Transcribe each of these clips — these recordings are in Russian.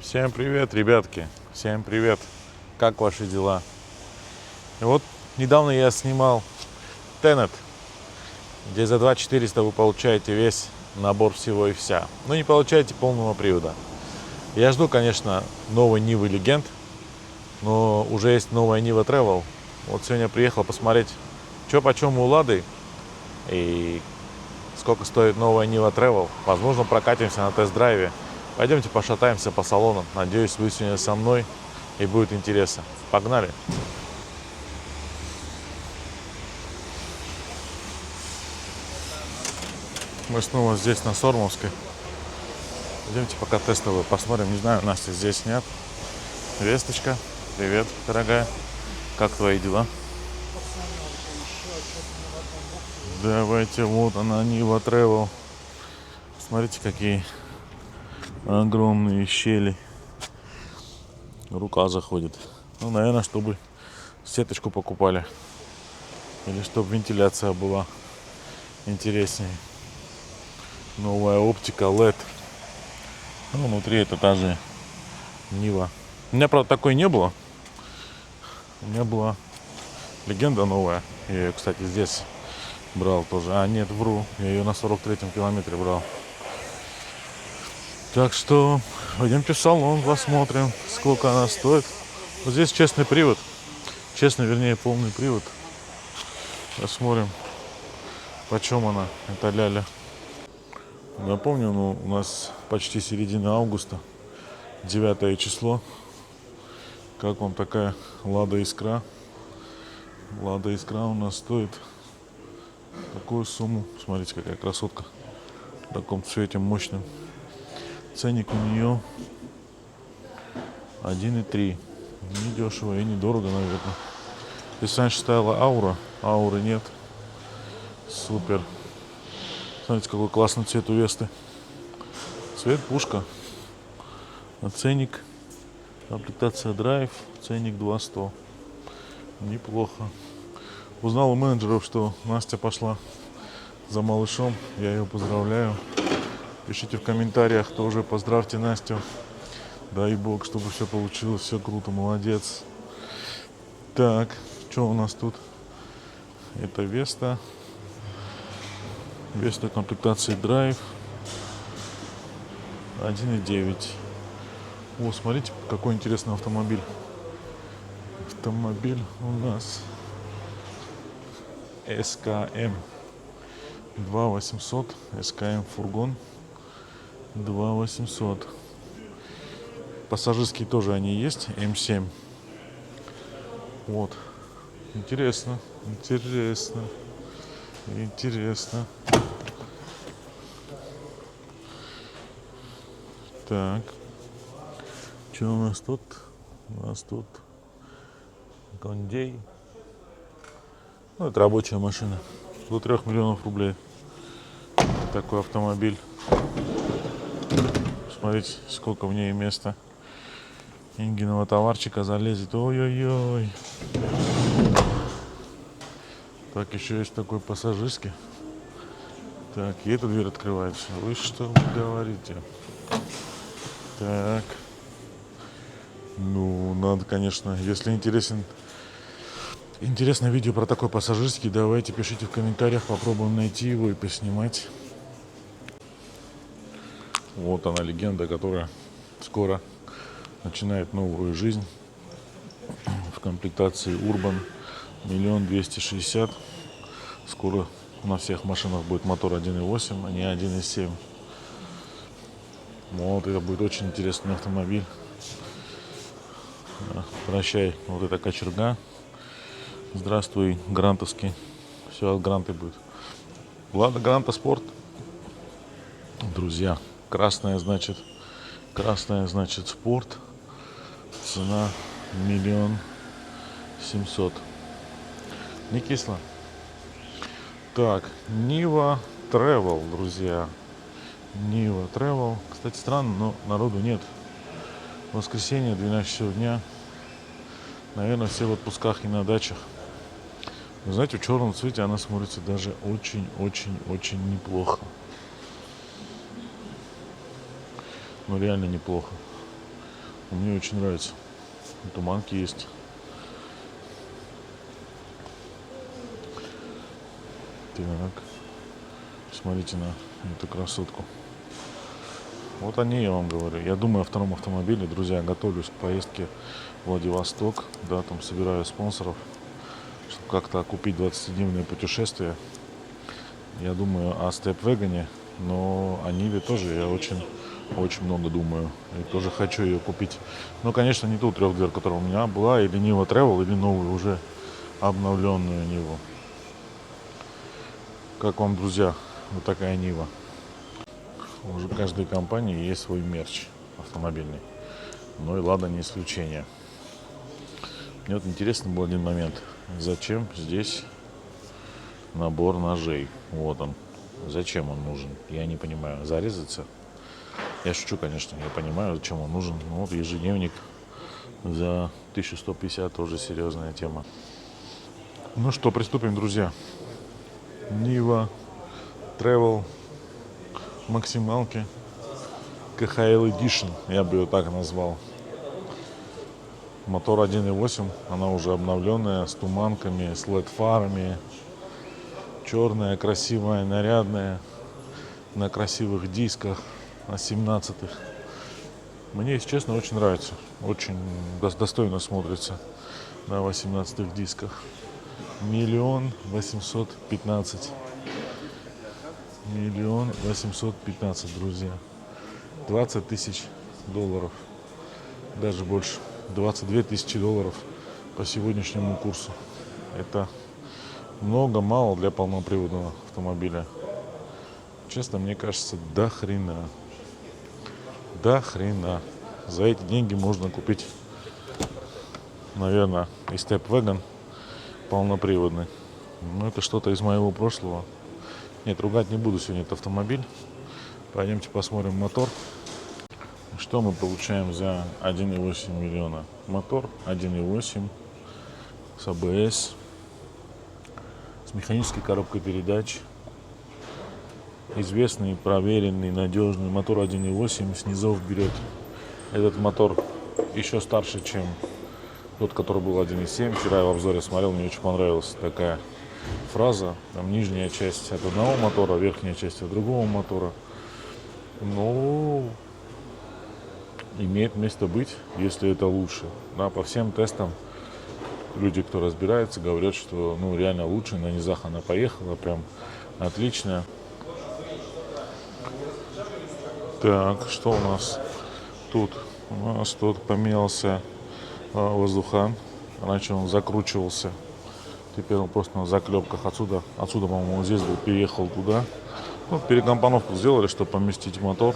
Всем привет, ребятки! Всем привет! Как ваши дела? И вот недавно я снимал Tenet, где за 2400 вы получаете весь набор всего и вся. Но не получаете полного привода. Я жду, конечно, новой Нивы Legend, но уже есть новая Нива Travel. Вот сегодня приехал посмотреть, что почем у Лады и сколько стоит новая Нива Travel. Возможно, прокатимся на тест-драйве. Пойдемте пошатаемся по салонам. Надеюсь, вы сегодня со мной и будет интересно. Погнали! Мы снова здесь, на Сормовской. Пойдемте пока тестовую посмотрим. Не знаю, Настя здесь нет. Весточка, привет, дорогая. Как твои дела? Давайте, вот она, Нива Travel. Смотрите, какие огромные щели. Рука заходит. Ну, наверное, чтобы сеточку покупали. Или чтобы вентиляция была интереснее. Новая оптика LED. Ну, внутри это та же Нива. У меня, правда, такой не было. У меня была Легенда новая. Я ее, кстати, здесь брал тоже. А, нет, вру. Я ее на 43-м километре брал. Так что пойдемте в салон, посмотрим, сколько она стоит. Вот здесь честный привод. Честный, вернее, полный привод. Посмотрим, почем она, эта ляля. Напомню, ну, у нас почти середина августа, 9 число. Как вам такая Лада Искра? Лада Искра у нас стоит такую сумму. Смотрите, какая красотка. В таком цвете мощном. Ценник у нее 1,3. Не дешево и недорого, наверное. Здесь раньше стояла Аура. Ауры нет. Супер. Смотрите, какой классный цвет у Весты. Цвет пушка. А ценник. Комплектация драйв. Ценник 200. Неплохо. Узнал у менеджеров, что Настя пошла за малышом. Я ее поздравляю. Пишите в комментариях тоже, поздравьте Настю. Дай бог, чтобы все получилось, все круто, молодец. Так, что у нас тут? Это Веста. Веста комплектации драйв. 1,9. О, смотрите, какой интересный автомобиль. Автомобиль у нас СКМ 2800. СКМ фургон 2800. Пассажирские тоже они есть. М7. Вот. Интересно. Интересно. Интересно. Так. Что у нас тут? У нас тут кондей. Ну, это рабочая машина. До 3 миллионов рублей. Такой автомобиль. Смотрите, сколько в ней места. Ингиного товарчика залезет. Ой-ой-ой. Так, еще есть такой пассажирский. Так, и эта дверь открывается. Вы что говорите? Так. Ну, надо, конечно, если интересное видео про такой пассажирский, давайте пишите в комментариях, попробуем найти его и поснимать. Вот она, Легенда, которая скоро начинает новую жизнь. В комплектации Urban 1 260 000. Скоро на всех машинах будет мотор 1.8, а не 1.7. Вот, это будет очень интересный автомобиль. Прощай, вот эта кочерга. Здравствуй, грантовский. Все от Гранты будет. Лада Гранта Спорт. Друзья, красная значит спорт. Цена 1 700 000. Не кисло. Так, Нива Travel, друзья. Нива Travel. Кстати, странно, но народу нет. Воскресенье, 12 часов дня. Наверное, все в отпусках и на дачах. Вы знаете, в черном цвете она смотрится даже очень неплохо. Ну, реально неплохо. Мне очень нравится. Туманки есть. Так. Смотрите на эту красотку. Вот о ней я вам говорю. Я думаю о втором автомобиле. Друзья, готовлюсь к поездке в Владивосток. Да, там собираю спонсоров, чтобы как-то окупить 20-дневное путешествие. Я думаю о степ-вегане, но о Ниве тоже я очень много думаю. И тоже хочу ее купить. Но, конечно, не ту трехдверь, которая у меня была, или Нива Travel, или новую, уже обновленную Ниву. Как вам, друзья, вот такая Нива? Уже в каждой компании есть свой мерч автомобильный. Ну и Лада не исключение. Мне вот интересно был один момент. Зачем здесь набор ножей? Вот он. Зачем он нужен? Я не понимаю. Зарезаться? Я шучу, конечно, я понимаю, зачем он нужен. Ну вот ежедневник за 1150 тоже серьезная тема. Ну что, приступим, друзья. Нива Travel максималки КХЛ Edition, я бы ее так назвал. Мотор 1.8, она уже обновленная, с туманками, с LED-фарами. Черная, красивая, нарядная, на красивых дисках, на 17-х. Мне, если честно, очень нравится. Очень достойно смотрится на 18-х дисках. 1 815 000. 1 815 000, друзья. 20 тысяч долларов. Даже больше. 22 тысячи долларов по сегодняшнему курсу. Это много, мало для полноприводного автомобиля. Честно, мне кажется, до хрена. До хрена. За эти деньги можно купить, наверное, и степ-веган полноприводный. Но это что-то из моего прошлого. Нет, ругать не буду сегодня этот автомобиль. Пойдемте посмотрим мотор. Что мы получаем за 1,8 миллиона? Мотор 1,8 с АБС, с механической коробкой передач. Известный, проверенный, надежный мотор 1.8 с низов берет. Этот мотор еще старше, чем тот, который был 1.7. Вчера я в обзоре смотрел, мне очень понравилась такая фраза. Там нижняя часть от одного мотора, верхняя часть от другого мотора. Ну, имеет место быть, если это лучше. Да, по всем тестам люди, кто разбирается, говорят, что ну реально лучше. На низах она поехала прям отлично. Так, что у нас тут? У нас тут поменялся воздухан. Раньше он закручивался. Теперь он просто на заклепках отсюда, по-моему, здесь был, переехал туда. Ну, перекомпоновку сделали, чтобы поместить мотор.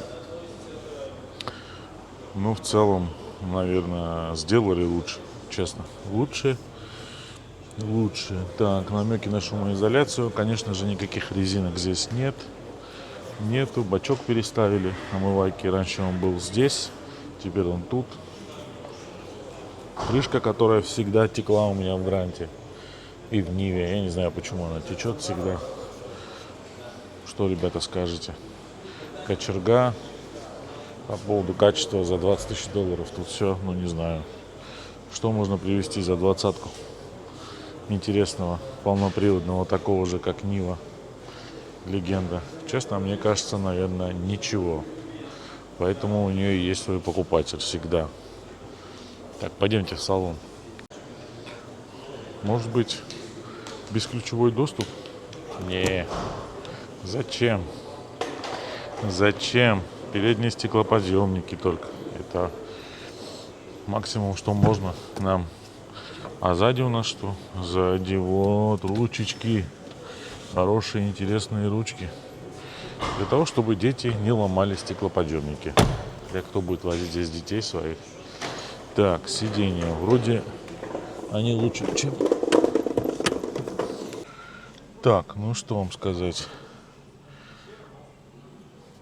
Ну, в целом, наверное, сделали лучше, честно. Лучше. Так, намеки на шумоизоляцию. Конечно же, никаких резинок здесь нет. Нету, бачок переставили омывайки. Раньше он был здесь, теперь он тут. Крышка, которая всегда текла у меня в Гранте и в Ниве. Я не знаю, почему она течет всегда. Что, ребята, скажете? Кочерга по поводу качества за 20 тысяч долларов. Тут все, ну не знаю. Что можно привезти за 20-ку интересного, полноприводного, такого же, как Нива? Легенда. Честно, мне кажется, наверное, ничего. Поэтому у нее есть свой покупатель всегда. Так, пойдемте в салон. Может быть, бесключевой доступ? Не. Зачем? Зачем? Передние стеклоподъемники только. Это максимум, что можно нам. А сзади у нас что? Сзади вот ручечки. Хорошие, интересные ручки. Для того, чтобы дети не ломали стеклоподъемники. Для кто будет возить здесь детей своих. Так, сиденья. Вроде они лучше, чем... Так, ну что вам сказать.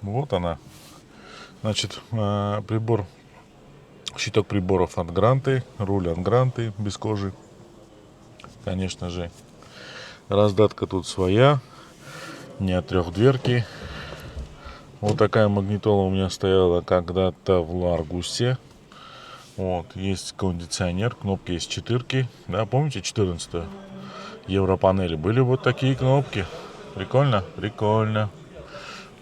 Вот она. Значит, прибор. Щиток приборов от Гранты. Руль от Гранты, без кожи. Конечно же. Раздатка тут своя. Не от трехдверки. Вот такая магнитола у меня стояла когда-то в Ларгусе. Вот, есть кондиционер, кнопки есть 4, да, помните 14-ю? Европанели были вот такие кнопки. Прикольно? Прикольно.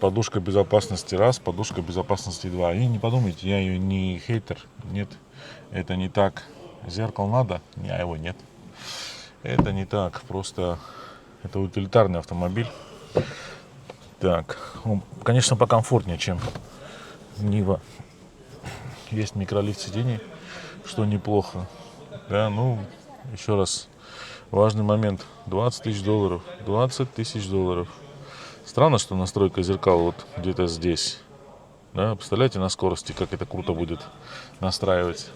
Подушка безопасности раз, подушка безопасности два. И не подумайте, я ее не хейтер. Нет, это не так. Зеркало надо? Не, его нет. Это не так. Просто это утилитарный автомобиль. Так, он, конечно, покомфортнее, чем Нива. Есть микролифт сидений, что неплохо. Да, ну, еще раз, важный момент. 20 тысяч долларов. 20 тысяч долларов. Странно, что настройка зеркал вот где-то здесь. Да, представляете на скорости, как это круто будет настраивать.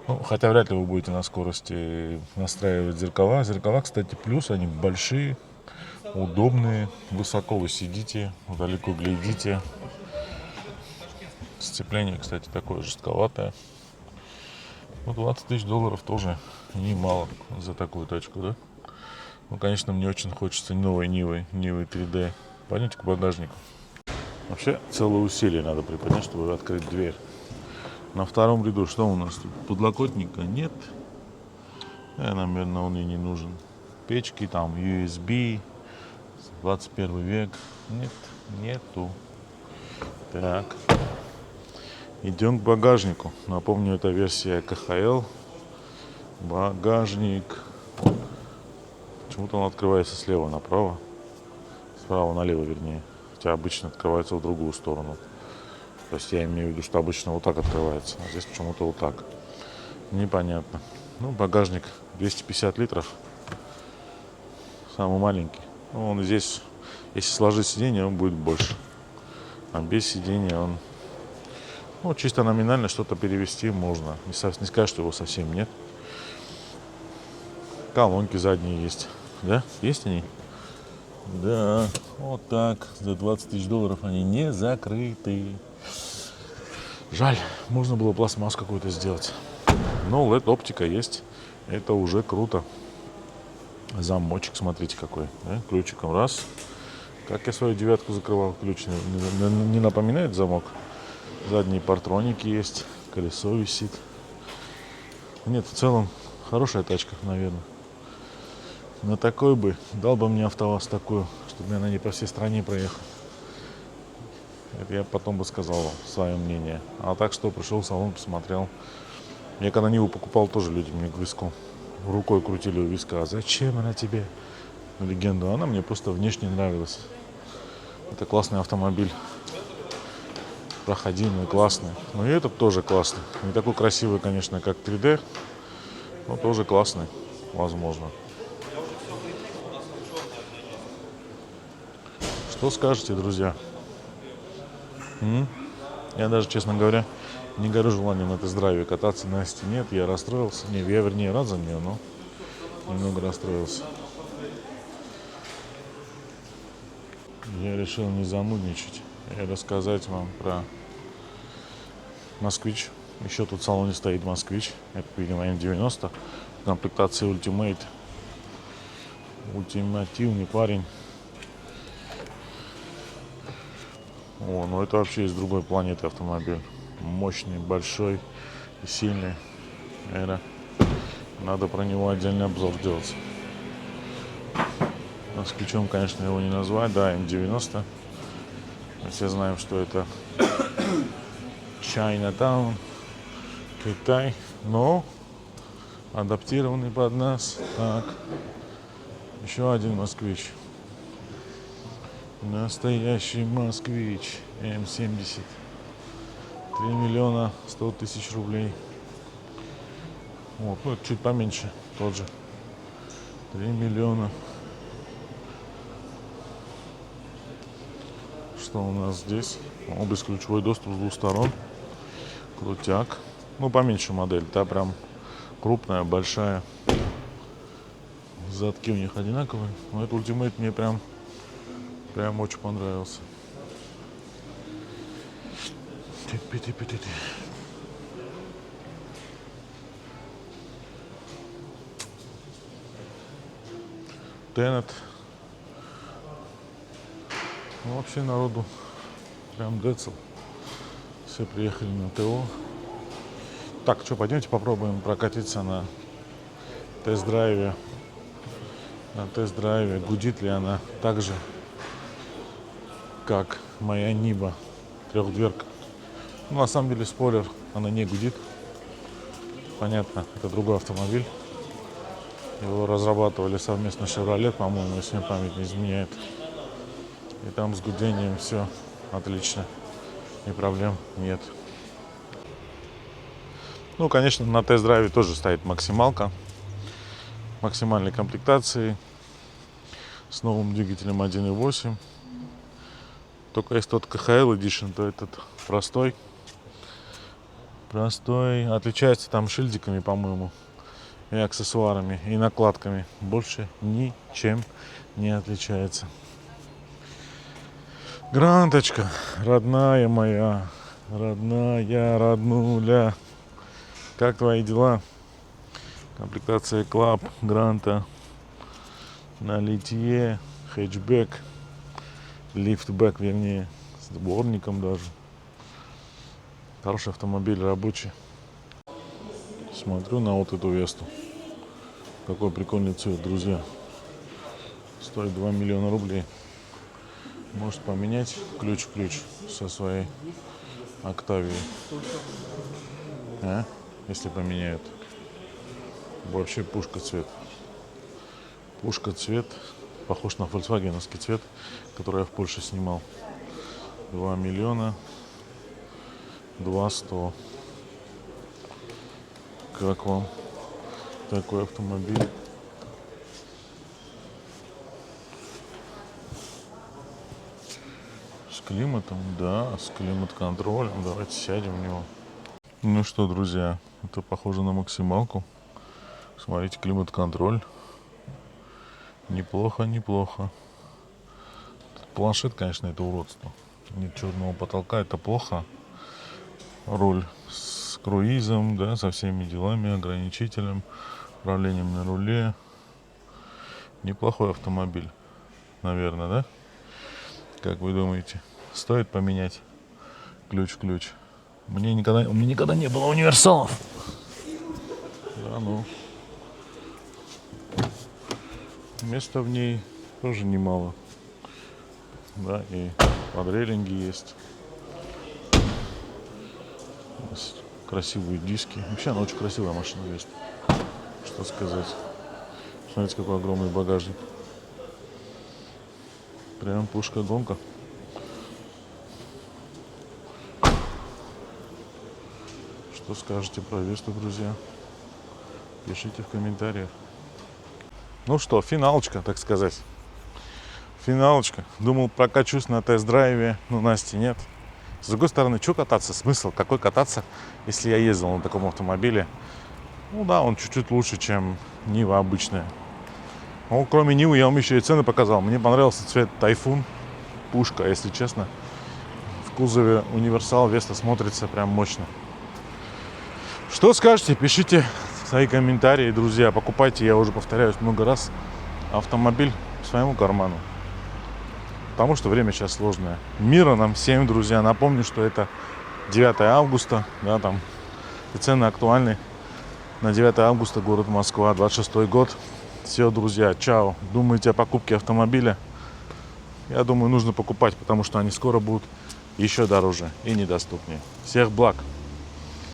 Ну, хотя вряд ли вы будете на скорости настраивать зеркала. Зеркала, кстати, плюс, они большие, удобные, высоко вы сидите, далеко глядите. Сцепление, кстати, такое жестковатое. Ну, 20 тысяч долларов тоже немало за такую тачку, да? Ну, конечно, мне очень хочется новой Нивы 3D. Пойдемте к багажнику. Вообще, целое усилие надо приподнять, чтобы открыть дверь. На втором ряду что у нас тут? Подлокотника нет. Наверное, он и не нужен. Печки там, USB, 21 век. Нет, нету. Так. Идем к багажнику. Напомню, это версия КХЛ. Багажник. Почему-то он открывается слева направо. Справа налево, вернее. Хотя обычно открывается в другую сторону. То есть я имею в виду, что обычно вот так открывается. А здесь почему-то вот так. Непонятно. Ну, багажник 250 литров. Самый маленький. Ну, он здесь, если сложить сиденье, он будет больше. А без сиденья он... Ну, чисто номинально что-то перевести можно. Не сказать, что его совсем нет. Колонки задние есть. Да? Есть они? Да. Вот так. За 20 тысяч долларов они не закрыты. Жаль. Можно было пластмасс какую-то сделать. Но LED-оптика есть. Это уже круто. Замочек, смотрите какой. Да? Ключиком раз. Как я свою девятку закрывал, ключ не напоминает замок? Задние партроники есть. Колесо висит. Нет, в целом хорошая тачка, наверное. На такой бы, дал бы мне АвтоВАЗ такую, чтобы я на ней по всей стране проехал. Это я потом бы сказал вам свое мнение. А так что, пришел в салон, посмотрел. Я когда Ниву покупал, тоже люди мне виску рукой крутили у виска. А зачем она тебе? Легенду. Она мне просто внешне нравилась. Это классный автомобиль. Проходимый, классный. Ну и этот тоже классный. Не такой красивый, конечно, как 3D, но тоже классный, возможно. Что скажете, друзья? Я даже, честно говоря, не горю желанием на тест-драйве кататься. Насти нет, я расстроился. Не, я вернее рад за нее, но немного расстроился. Я решил не занудничать и рассказать вам про Москвич. Еще тут в салоне стоит Москвич. Это, видимо, М90. В комплектации Ultimate. Ультимативный парень. О, ну это вообще из другой планеты автомобиль. Мощный, большой и сильный. Наверное, надо про него отдельный обзор делать. Москвичом, конечно, его не назвать. Да, М90. Мы все знаем, что это Chinatown, Китай. Но адаптированный под нас. Так. Еще один москвич. Настоящий москвич М70. 3 миллиона 100 тысяч рублей. Вот, ну это чуть поменьше, тот же. 3 миллиона. Что у нас здесь? О, бесключевой доступ с двух сторон. Крутяк. Ну, поменьше модель, та прям крупная, большая. Задки у них одинаковые. Но этот Ultimate мне прям очень понравился. Тенет. Ну, вообще народу прям децл. Все приехали на ТО. Так, что, пойдемте попробуем прокатиться на тест-драйве. На тест-драйве. Гудит ли она так же, как моя Ниба трехдверка. Ну, на самом деле, спойлер, она не гудит. Понятно, это другой автомобиль. Его разрабатывали совместно Chevrolet, по-моему, если мне память не изменяет. И там с гудением все отлично. И проблем нет. Ну, конечно, на тест-драйве тоже стоит максималка. Максимальной комплектации. С новым двигателем 1.8. Только если тот КХЛ Edition, то этот простой. Простой. Отличается там шильдиками, по-моему. И аксессуарами, и накладками. Больше ничем не отличается. Гранточка, родная моя. Родная, роднуля. Как твои дела? Комплектация Club, Гранта. На литье, хэтчбэк. Лифтбэк, вернее. С дворником даже. Хороший автомобиль, рабочий. Смотрю на вот эту Весту. Какой прикольный цвет, друзья. Стоит 2 миллиона рублей. Может поменять ключ в ключ со своей Октавией. А? Если поменяют. Вообще пушка цвет. Пушка цвет. Похож на фольксвагеновский цвет, который я в Польше снимал. 2 миллиона 200. Как вам такой автомобиль? С климатом, да, с климат-контролем. Давайте сядем в него. Ну что, друзья, это похоже на максималку. Смотрите, климат-контроль. Неплохо, неплохо. Планшет, конечно, это уродство. Нет черного потолка, это плохо. Руль с круизом, да, со всеми делами, ограничителем, управлением на руле. Неплохой автомобиль, наверное, да? Как вы думаете, стоит поменять ключ в ключ? У меня никогда не было универсалов. Да, ну. Места в ней тоже немало. Да, и подрейлинги есть. Красивые диски. Вообще она очень красивая машина есть. Что сказать. Смотрите, какой огромный багажник. Прям пушка-гонка. Что скажете про Весту, друзья? Пишите в комментариях. Ну что, финалочка, так сказать. Финалочка. Думал, прокачусь на тест-драйве. Но Насти нет. С другой стороны, что кататься? Смысл? Какой кататься, если я ездил на таком автомобиле? Ну да, он чуть-чуть лучше, чем Нива обычная. Ну, кроме Нивы, я вам еще и цены показал. Мне понравился цвет Тайфун. Пушка, если честно. В кузове универсал Веста смотрится прям мощно. Что скажете? Пишите свои комментарии, друзья. Покупайте, я уже повторяюсь много раз, автомобиль к своему карману. Потому что время сейчас сложное. Мира нам всем, друзья. Напомню, что это 9 августа. Да, там и цены актуальны. На 9 августа город Москва, 26 год. Все, друзья, чао. Думаете о покупке автомобиля? Я думаю, нужно покупать, потому что они скоро будут еще дороже и недоступнее. Всех благ!